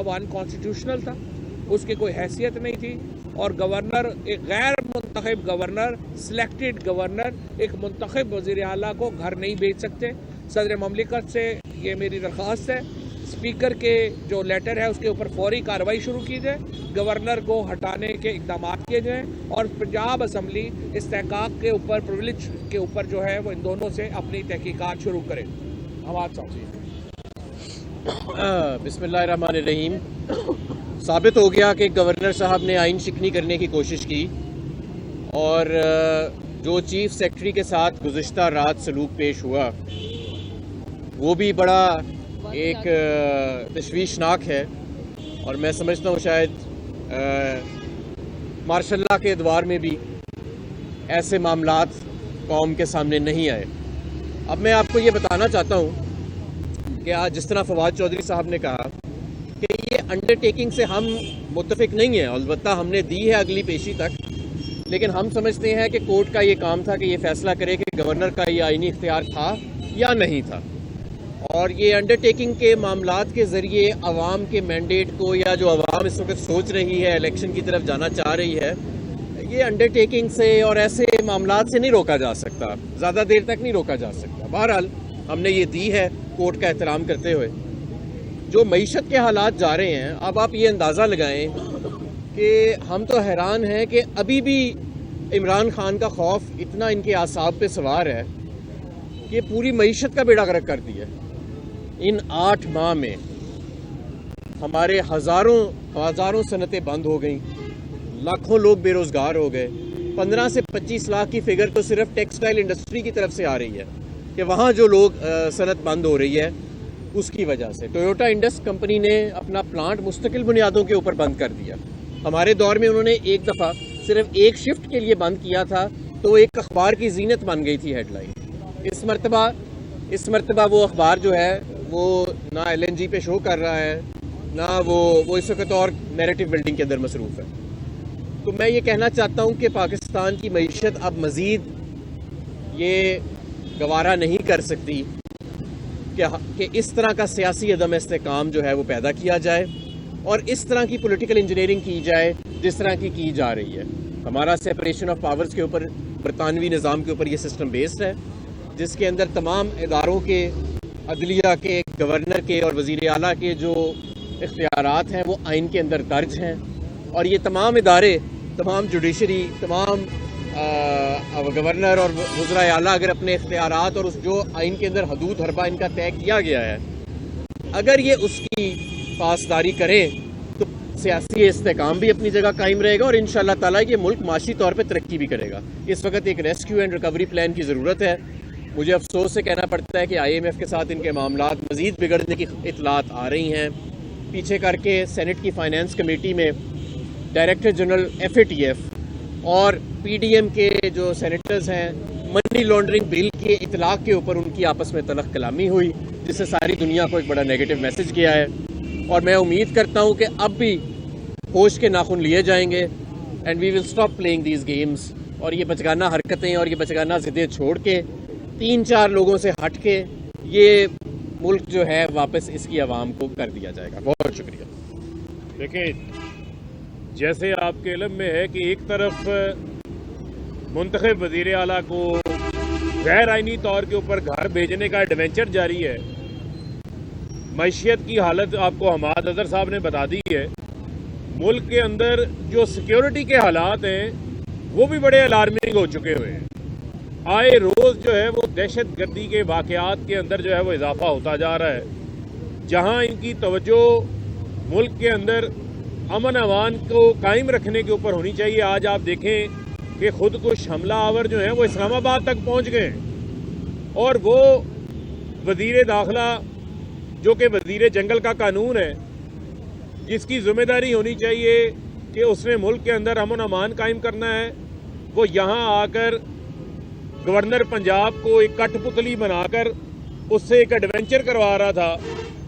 वो अनकॉन्स्टिट्यूशनल था, उसकी कोई हैसियत नहीं थी, और गवर्नर, एक गैर मुंतखब गवर्नर, सिलेक्टेड गवर्नर, एक मुंतखब वज़ीर आला को घर नहीं भेज सकते। सदर ममलिकत से ये मेरी दरख्वास्त है, स्पीकर के जो लेटर है उसके ऊपर फौरी कार्रवाई शुरू की जाए, गवर्नर को हटाने के इक़दाम किए जाएँ, और पंजाब असम्बली इस्तेहकाक के ऊपर, प्रिविलेज के ऊपर जो है वो इन दोनों से अपनी तहकीकात शुरू करे। आवाज़ समझिए। बिस्मिल्लाहिर्रहमानिर्रहीम। साबित हो गया कि गवर्नर साहब ने आइन शिकनी करने की कोशिश की, और जो चीफ सेक्रेटरी के साथ गुज़िश्ता रात सलूक पेश हुआ वो भी बड़ा एक तशवीशनाक है, और मैं समझता हूँ शायद मार्शल लॉ के अदवार में भी ऐसे मामलात कौम के सामने नहीं आए। अब मैं आपको ये बताना चाहता हूँ कि आज जिस तरह फवाद चौधरी साहब ने कहा कि ये अंडरटेकिंग से हम मुत्तफिक नहीं हैं, अलबत्ता हमने दी है अगली पेशी तक, लेकिन हम समझते हैं कि कोर्ट का ये काम था कि ये फैसला करे कि गवर्नर का ये आईनी इख्तियार था या नहीं था, और ये अंडरटेकिंग के मामलात के ज़रिए अवाम के मैंडेट को, या जो अवाम इस वक्त सोच रही है, इलेक्शन की तरफ जाना चाह रही है, ये अंडरटेकिंग से और ऐसे मामलात से नहीं रोका जा सकता, ज़्यादा देर तक नहीं रोका जा सकता। बहरहाल हमने ये दी है कोर्ट का एहतराम करते हुए। जो मईशत के हालात जा रहे हैं, अब आप ये अंदाज़ा लगाएं कि हम तो हैरान हैं कि अभी भी इमरान खान का खौफ इतना इनके आसाब पे सवार है कि पूरी मईशत का बेड़ा गर्क कर दिया। इन 8 माह में हमारे हज़ारों सनतें बंद हो गई, लाखों लोग बेरोज़गार हो गए। 15 से 25 लाख की फ़िगर तो सिर्फ टेक्सटाइल इंडस्ट्री की तरफ से आ रही है कि वहाँ जो लोग सनत बंद हो रही है उसकी वजह से। टोयोटा इंडस कंपनी ने अपना प्लांट मुस्तकिल बुनियादों के ऊपर बंद कर दिया। हमारे दौर में उन्होंने एक दफ़ा सिर्फ एक शिफ्ट के लिए बंद किया था, तो एक अखबार की जीनत बन गई थी हेडलाइन। इस मरतबा वो अखबार जो है वो ना LNG पे शो कर रहा है, ना वो इस वक्त और नैरेटिव बिल्डिंग के अंदर मसरूफ़ है। तो मैं ये कहना चाहता हूँ कि पाकिस्तान की मईशत अब मज़ीद ये गवारा नहीं कर सकती कि इस तरह का सियासी अदम इस्तेकाम जो है वो पैदा किया जाए, और इस तरह की पॉलिटिकल इंजीनियरिंग की जाए जिस तरह की जा रही है। हमारा सेपरेशन ऑफ पावर्स के ऊपर, बरतानवी निज़ाम के ऊपर ये सिस्टम बेस्ड है, जिसके अंदर तमाम इदारों के, अदलिया के, गवर्नर के और वज़ीर आला के जो इख्तियारात हैं वो आइन के अंदर दर्ज हैं, और ये तमाम इदारे, तमाम जुडिशरी, तमाम गवर्नर और वज़ीर आला अगर अपने इख्तियारात और उस जो आइन के अंदर हदूद हरबा इनका तय किया गया है, अगर ये उसकी पासदारी करें तो सियासी इस्तेकाम भी अपनी जगह कायम रहेगा, और इंशाअल्लाह ताला ये मुल्क माशी तौर पे तरक्की भी करेगा। इस वक्त एक रेस्क्यू एंड रिकवरी प्लान की ज़रूरत है। मुझे अफसोस से कहना पड़ता है कि IMF के साथ इनके मामलात मज़ीद बिगड़ने की इतलात आ रही हैं। पीछे करके सेनेट की फाइनेंस कमेटी में डायरेक्टर जनरल FATF और PDM के जो सेनेटर्स हैं, मनी लॉन्ड्रिंग बिल के इतलाक़ के ऊपर उनकी आपस में तलख कलामी हुई, जिससे सारी दुनिया को एक बड़ा नेगेटिव मैसेज गया है। और मैं उम्मीद करता हूँ कि अब भी होश के नाखून लिए जाएंगे, and we will stop playing these games, और ये बचगाना हरकतें और ये बचगाना ज़िद्दें छोड़ के 3-4 लोगों से हट के ये मुल्क जो है वापस इसकी आवाम को कर दिया जाएगा। बहुत शुक्रिया। देखिए, जैसे आपके इल्म में है कि एक तरफ मुंतखब वज़ीर आला को गैर आइनी तौर के ऊपर घर भेजने का एडवेंचर जारी है, मईशियत की हालत आपको हमाद अज़हर साहब ने बता दी है। मुल्क के अंदर जो सिक्योरिटी के हालात हैं वो भी बड़े अलार्मिंग हो चुके हुए हैं। आए रोज़ जो है वो दहशत गर्दी के वाक़यात के अंदर जो है वो इजाफा होता जा रहा है। जहां इनकी तवज्जो मुल्क के अंदर अमन अमान को कायम रखने के ऊपर होनी चाहिए, आज आप देखें कि खुदकुश हमला आवर जो है वो इस्लामाबाद तक पहुंच गए, और वो वज़ीर दाखिला जो कि वज़ीर जंगल का कानून है, जिसकी ज़िम्मेदारी होनी चाहिए कि उसने मुल्क के अंदर अमन अमान कायम करना है, वो यहाँ आकर गवर्नर पंजाब को एक कठपुतली बनाकर उससे एक एडवेंचर करवा रहा था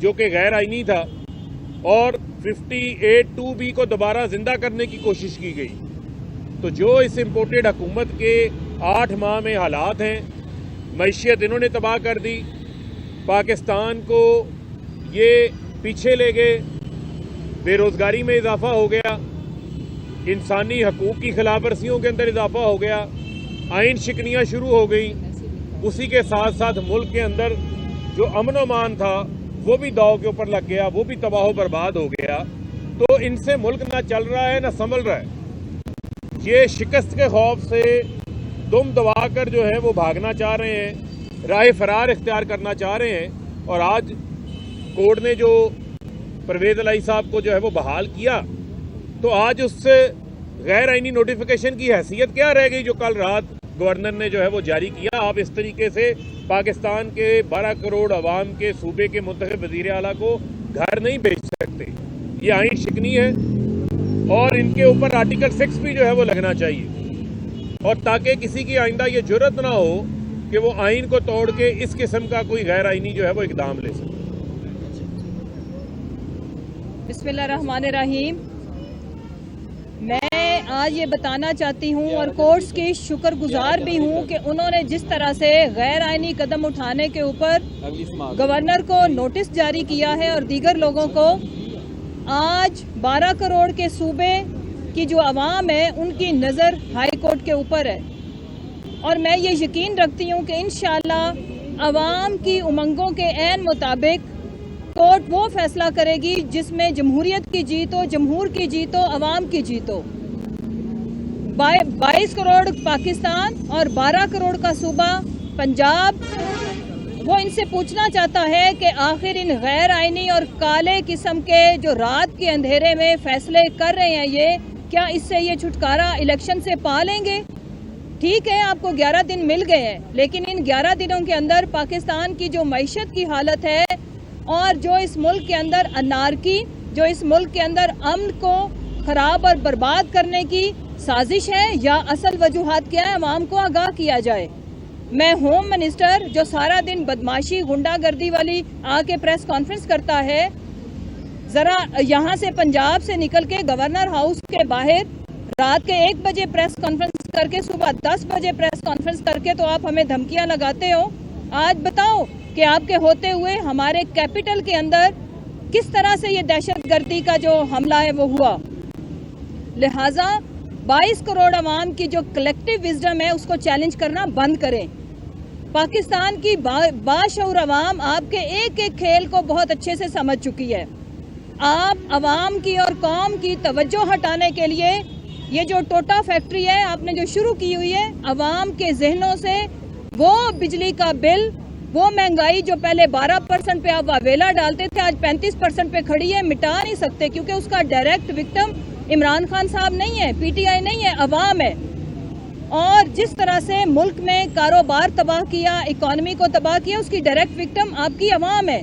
जो कि गैर आइनी था, और 58(2)B को दोबारा जिंदा करने की कोशिश की गई। तो जो इस इम्पोर्टेड हुकूमत के 8 माह में हालात हैं, मईशियत इन्होंने तबाह कर दी, पाकिस्तान को ये पीछे ले गए, बेरोज़गारी में इजाफा हो गया, इंसानी हकूक़ की खिलाफ वर्जियों के अंदर इजाफा हो गया, आइन शिकनियाँ शुरू हो गई। उसी के साथ साथ मुल्क के अंदर जो अमन अमान था वो भी दाव के ऊपर लग गया, वो भी तबाह बर्बाद हो गया। तो इनसे मुल्क ना चल रहा है ना संभल रहा है। ये शिकस्त के खौफ से दुम दबाकर जो है वो भागना चाह रहे हैं, राह फरार इख्तियार करना चाह रहे हैं। और आज कोर्ट ने जो परवेज़ इलाही साहब को जो है वो बहाल किया, तो आज उससे गैर आइनी नोटिफिकेशन की हैसियत क्या रह गई जो कल रात गवर्नर ने जो है वो जारी किया। आप इस तरीके से पाकिस्तान के 12 करोड़ अवाम के सूबे के मुंतखब वज़ीर आला को घर नहीं भेज सकते। ये आइन शिकनी है और इनके ऊपर आर्टिकल 6 भी जो है वो लगना चाहिए, और ताकि किसी की आइंदा ये जुर्रत ना हो कि वो आइन को तोड़ के इस किस्म का कोई गैर आइनी जो है वो इकदाम ले सके। बिस्मिल्लाहिर्रहमानिर्रहीम। मैं आज ये बताना चाहती हूँ और कोर्ट्स की शुक्रगुजार भी हूँ कि उन्होंने जिस तरह से गैर आइनी कदम उठाने के ऊपर गवर्नर को नोटिस जारी किया है और दीगर लोगों को, आज 12 करोड़ के सूबे की जो आवाम है उनकी नज़र हाई कोर्ट के ऊपर है। और मैं ये यकीन रखती हूँ कि इंशाअल्लाह आवाम की उमंगों के ऐन मुताबिक कोर्ट वो फैसला करेगी जिसमें जमहूरियत की जीत हो, जमहूर की जीत हो, अवाम की जीत हो। 22 करोड़ पाकिस्तान और 12 करोड़ का सूबा पंजाब, वो इनसे पूछना चाहता है कि आखिर इन गैर आइनी और काले किस्म के जो रात के अंधेरे में फैसले कर रहे हैं, ये क्या इससे ये छुटकारा इलेक्शन से पा लेंगे? ठीक है, आपको 11 दिन मिल गए हैं, लेकिन इन 11 दिनों के अंदर पाकिस्तान की जो मईशत की हालत है और जो इस मुल्क के अंदर अनारकी, जो इस मुल्क के अंदर अमन को खराब और बर्बाद करने की साजिश है या असल वजूहात क्या है, अवाम को आगाह किया जाए। मैं होम मिनिस्टर जो सारा दिन बदमाशी गुंडागर्दी वाली आके प्रेस कॉन्फ्रेंस करता है, जरा यहाँ से पंजाब से निकल के गवर्नर हाउस के बाहर रात के 1 बजे प्रेस कॉन्फ्रेंस करके सुबह 10 बजे प्रेस कॉन्फ्रेंस करके तो आप हमें धमकियां लगाते हो। आज बताओ कि आपके होते हुए हमारे कैपिटल के अंदर किस तरह से ये दहशतगर्दी का जो हमला है वो हुआ। लिहाजा 22 करोड़ अवाम की जो कलेक्टिव विजडम है उसको चैलेंज करना बंद करें। पाकिस्तान की बाशऊर अवाम आपके एक एक खेल को बहुत अच्छे से समझ चुकी है। आप अवाम की और कौम की तवज्जो हटाने के लिए ये जो टोटा फैक्ट्री है आपने जो शुरू की हुई है, अवाम के जहनों से वो बिजली का बिल, वो महंगाई जो पहले 12% पे आप वावेला डालते थे आज 35% पे खड़ी है, मिटा नहीं सकते, क्योंकि उसका डायरेक्ट विक्टिम इमरान खान साहब नहीं है, पीटीआई नहीं है, अवाम है। और जिस तरह से मुल्क में कारोबार तबाह किया, इकॉनमी को तबाह किया, उसकी डायरेक्ट विक्टिम आपकी अवाम है।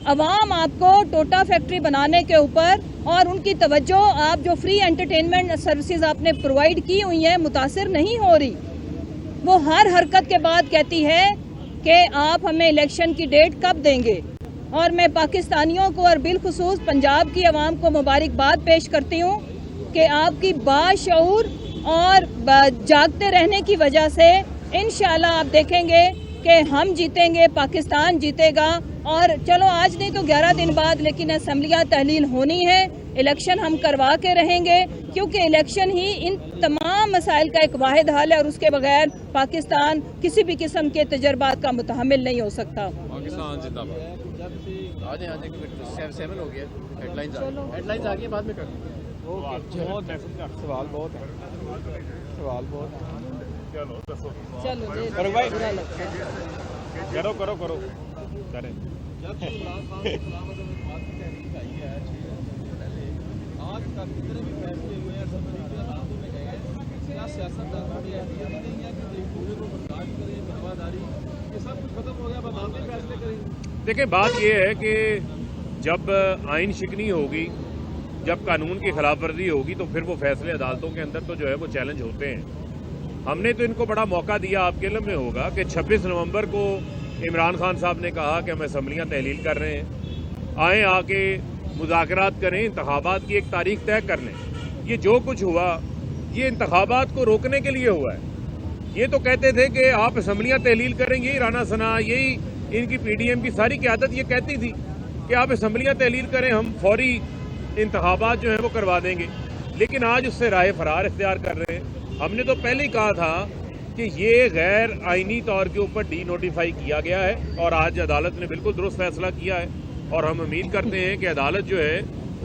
अवाम आपको टोटा फैक्ट्री बनाने के ऊपर और उनकी तवज्जो, आप जो फ्री एंटरटेनमेंट सर्विसेज आपने प्रोवाइड की हुई है, मुतासिर नहीं हो रही। वो हर हरकत के बाद कहती है कि आप हमें इलेक्शन की डेट कब देंगे। और मैं पाकिस्तानियों को और बिलखुसूस पंजाब की आवाम को मुबारकबाद पेश करती हूँ कि आपकी बाशऊर और जागते रहने की वजह से इंशाल्लाह आप देखेंगे कि हम जीतेंगे, पाकिस्तान जीतेगा। और चलो आज नहीं तो 11 दिन बाद, लेकिन असम्बलियाँ तहलील होनी है, इलेक्शन हम करवा के रहेंगे, क्योंकि इलेक्शन ही इन तमाम मसाइल का एक वाहिद हल है और उसके बगैर पाकिस्तान किसी भी किस्म के तजर्बात का मुतहम्मिल नहीं हो सकता। पाकिस्तान जिंदाबाद। आज 7 हो गया, हेडलाइंस आ गई, बाद में कर सवाल बहुत चलो करो भाई, करो करें। देखिए, बात यह है कि जब आइन शिकनी होगी, जब कानून की खिलाफ वर्जी होगी, तो फिर वो फैसले अदालतों के अंदर तो जो है वो चैलेंज होते हैं। हमने तो इनको बड़ा मौका दिया, आपके इल्म में होगा कि 26 नवंबर को इमरान खान साहब ने कहा कि हम असम्बलियाँ तहलील कर रहे हैं, आए आके मुज़ाकरात करें, इंतखाबात की एक तारीख तय कर लें। ये जो कुछ हुआ ये इंतखाबात को रोकने के लिए हुआ है। ये तो कहते थे कि आप असम्बलियाँ तहलील करेंगे, राना सना, यही इनकी PDM की सारी क़यादत ये कहती थी कि आप असम्बलियाँ तहलील करें, हम फौरी इंतखाबात जो हैं वो करवा देंगे, लेकिन आज उससे राह फरार इख्तियार कर रहे हैं। हमने तो पहले ही कहा था कि ये गैर आइनी तौर के ऊपर डी नोटिफाई किया गया है और आज अदालत ने बिल्कुल दुरुस्त फैसला किया है और हम उम्मीद करते हैं कि अदालत जो है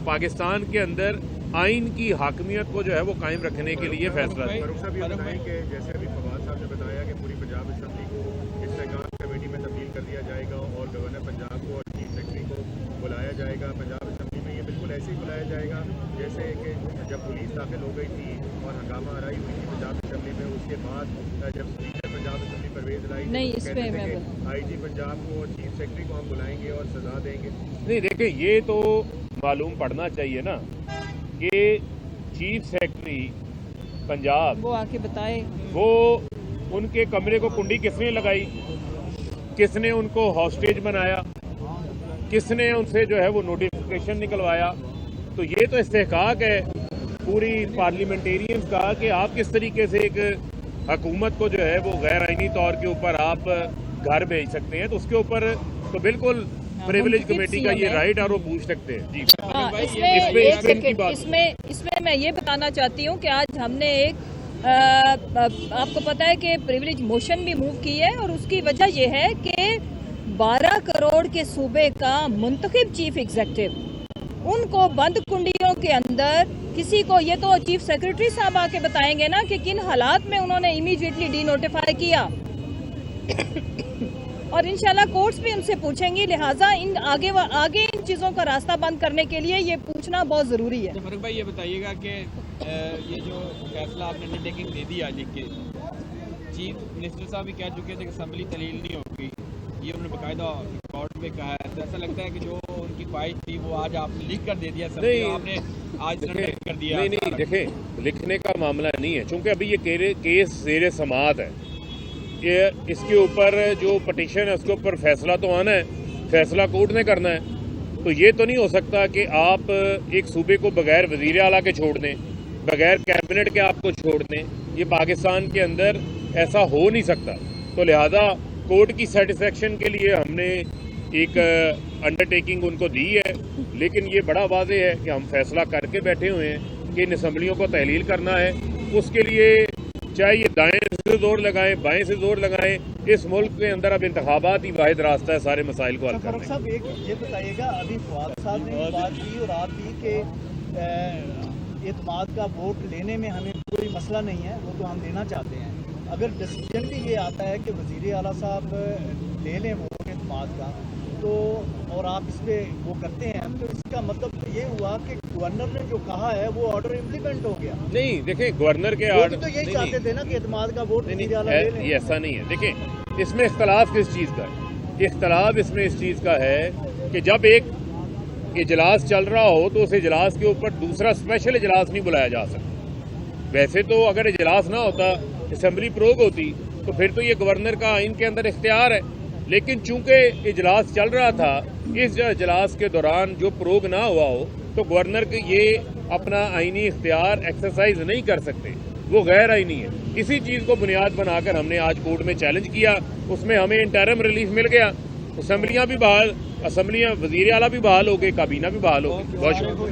पाकिस्तान के अंदर आइन की हाकमियत को जो है वो कायम रखने के लिए फैसला है। फारूक साहब ये बताएं कि जैसे अभी फवाद साहब ने बताया कि पूरी पंजाब असम्बली को इस्तेकाम कमेटी में तब्दील कर दिया जाएगा और गवर्नर पंजाब को और चीफ सेक्रेटरी को बुलाया जाएगा पंजाब असम्बली में, ये बिल्कुल ऐसे ही बुलाया जाएगा जैसे कि जब पुलिस दाखिल हो गई थी और हंगामा आराई हुई थी पंजाब असम्बली में, उसके बाद जब स्पीकर पंजाब असम्बली परवेज लाई नहीं, इसमें मैं IG पंजाब को और चीफ सेक्रेटरी को हम बुलाएंगे और सजा देंगे। नहीं देखिए, ये तो मालूम पड़ना चाहिए ना कि चीफ सेक्रेटरी पंजाब वो आके बताए वो उनके कमरे को कुंडी किसने लगाई, किसने उनको हॉस्टेज बनाया, किसने उनसे जो है वो नोटिफिकेशन निकलवाया। तो ये तो इस्तेहकाक है पूरी पार्लियामेंटेरियंस का कि आप किस तरीके से एक हुकूमत को जो है वो गैर आइनी तौर के ऊपर आप घर भेज सकते हैं। तो उसके ऊपर तो बिल्कुल प्रिविलेज कमेटी का ये राइट और वो पूछ सकते हैं। जी हाँ, इसमें इसमें मैं ये बताना चाहती हूँ कि आज हमने एक आपको पता है कि प्रिविलेज मोशन भी मूव की है और उसकी वजह यह है कि 12 करोड़ के सूबे का मुंतखब चीफ एग्जीक्यूटिव उनको बंद कुंडियों के अंदर किसी को, ये तो चीफ सेक्रेटरी साहब आके बताएंगे ना कि किन हालात में उन्होंने इमीडिएटली डी नोटिफाई किया और इंशाल्लाह कोर्ट्स भी उनसे पूछेंगी। लिहाजा इन आगे इन चीज़ों का रास्ता बंद करने के लिए ये पूछना बहुत ज़रूरी है। तो फारूक भाई ये बताइएगा कि ये जो फैसला आपने अंडरटेकिंग दे दिया लिख के, चीफ मिनिस्टर साहब भी कह चुके थे कि असम्बली तलील नहीं होगी, ये उन्होंने बाकायदा रिकॉर्ड में कहा है। तो ऐसा लगता है कि जो उनकी ख्वाहिश थी वो आज आपने लिख कर दे दिया, आपने आज कर दिया। नहीं देखें, लिखने का मामला नहीं है, चूंकि अभी ये केस ज़ेर समाअत है, ये इसके ऊपर जो पटिशन है उसके ऊपर फैसला तो आना है, फैसला कोर्ट ने करना है। तो ये तो नहीं हो सकता कि आप एक सूबे को बगैर वज़ीर आला के छोड़ दें, बगैर कैबिनेट के आपको छोड़ दें। ये पाकिस्तान के अंदर ऐसा हो नहीं सकता। तो लिहाजा कोर्ट की सेटिस्फेक्शन के लिए हमने एक अंडरटेकिंग उनको दी है, लेकिन ये बड़ा वाज़ेह है कि हम फैसला करके बैठे हुए हैं कि इन असम्बलियों को तहलील करना है। उसके लिए चाहे ये दाएं से जोर लगाएं, बाएं से जोर लगाएं, इस मुल्क के अंदर अब इंतखाबात ही वाहिद रास्ता है सारे मसाइल को हल करने का। साहब एक ये बताइएगा, अभी फवाद साहब ने बात की और आप भी कि एतमाद का वोट लेने में हमें कोई मसला नहीं है, वो तो हम लेना चाहते हैं। अगर डिसीजन भी ये आता है कि वज़ीर आला साहब ले लें वोट एतमाद का, तो और आप इस पर वो करते हैं, तो इसका मतलब तो ये हुआ कि गवर्नर ने जो कहा है वो ऑर्डर इम्प्लीमेंट हो गया। नहीं देखें, गवर्नर के ऑर्डर तो यही चाहते थे ना कि एतमाद का वोट वज़ीर आला ले लें। ये ऐसा नहीं है। देखें, इसमें इख्तलाफ किस चीज़ का है? इख्तलाफ इसमें इस चीज़ का है कि जब एक इजलास चल रहा हो तो उस इजलास के ऊपर दूसरा स्पेशल इजलास नहीं बुलाया जा सकता। वैसे तो अगर इजलास ना होता, असम्बली प्रोग होती, तो फिर तो ये गवर्नर का आइन के अंदर इख्तियार है। लेकिन चूंकि इजलास चल रहा था, इस इजलास के दौरान जो प्रोग ना हुआ हो तो गवर्नर के ये अपना आइनी इख्तियार एक्सरसाइज नहीं कर सकते, वो गैर आइनी है। इसी चीज़ को बुनियाद बनाकर हमने आज कोर्ट में चैलेंज किया, उसमें हमें इंटरिम रिलीफ मिल गया। असम्बलियाँ भी बहाल, असम्बलियाँ वज़ीर आला भी बहाल हो गए, काबीना भी बहाल हो गई। बहुत शुक्रिया।